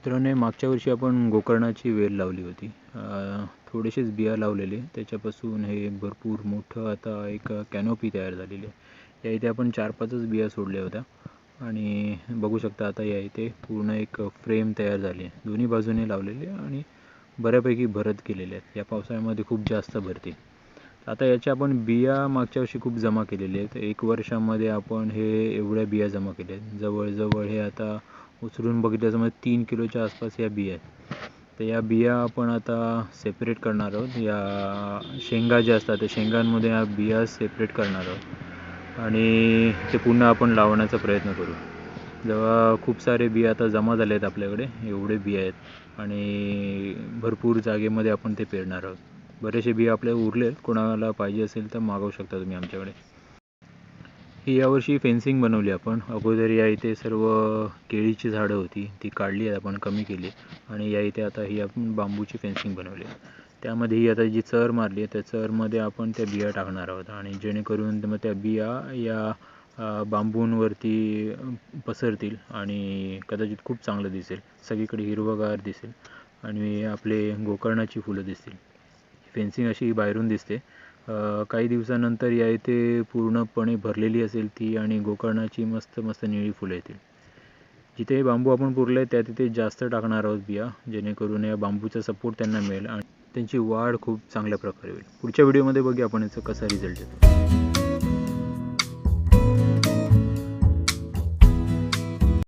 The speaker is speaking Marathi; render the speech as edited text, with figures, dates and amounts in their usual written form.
मित्रांनो, मागच्या वर्षी आपण गोकर्णाची वेल लावली होती. थोडेसेच बिया लावलेले, त्याच्यापासून हे भरपूर मोठं आता एक कॅनोपी तयार झालेली आहे. या इथे आपण 4-5च बिया सोडल्या होत्या आणि बघू शकता आता या इथे पूर्ण एक फ्रेम तयार झाली आहे. दोन्ही बाजूने लावलेले आणि बऱ्यापैकी भरत केलेले आहेत. या पावसाळ्यामध्ये खूप जास्त भरतील. आता याच्या आपण बिया मागच्या वर्षी खूप जमा केलेले आहेत. 1 वर्षामध्ये आपण हे एवढ्या बिया जमा केल्या आहेत. जवळजवळ हे आता उचलून बघितलं तर 3 किलोच्या आसपास या बिया आहेत. तर या बिया आपण आता सेपरेट करणार आहोत. या शेंगा ज्या असतात त्या शेंगांमध्ये या बिया सेपरेट करणार आहोत आणि ते पुन्हा आपण लावण्याचा प्रयत्न करू. जेव्हा खूप सारे बिया आता जमा झाले आहेत आपल्याकडे, एवढे बिया आहेत आणि भरपूर जागेमध्ये आपण ते पेरणार आहोत. बरेचसे बिया आपल्या उरलेत. कोणाला पाहिजे असेल तर मागवू शकता तुम्ही आमच्याकडे. ही यावर्षी फेन्सिंग बनवली आपण. अगोदर या इथे सर्व केळीची झाडं होती, ती काढली आहेत आपण, कमी केली आणि या इथे आता ही आपण बांबूची फेन्सिंग बनवली. त्यामध्ये ही आता जी चर मारली आहे त्या चरमध्ये आपण त्या बिया टाकणार आहोत आणि जेणेकरून मग त्या बिया या बांबूंवरती पसरतील आणि कदाचित खूप चांगलं दिसेल, सगळीकडे हिरवंगार दिसेल आणि आपले गोकर्णाची फुलं दिसतील. फेन्सिंग अशी बाहेरून दिसते. काही दिवसानंतर या इथे पूर्णपणे भरलेली असेल ती आणि गोकर्णाची मस्त मस्त निळी फुलं येतील. जिथे बांबू आपण पुरले त्या तिथे जास्त टाकणार आहोत बिया, जेणेकरून या बांबूचा सपोर्ट त्यांना मिळेल आणि त्यांची वाढ खूप चांगल्या प्रकारे होईल. पुढच्या व्हिडिओमध्ये बघूया आपण याचा कसा रिझल्ट येतो.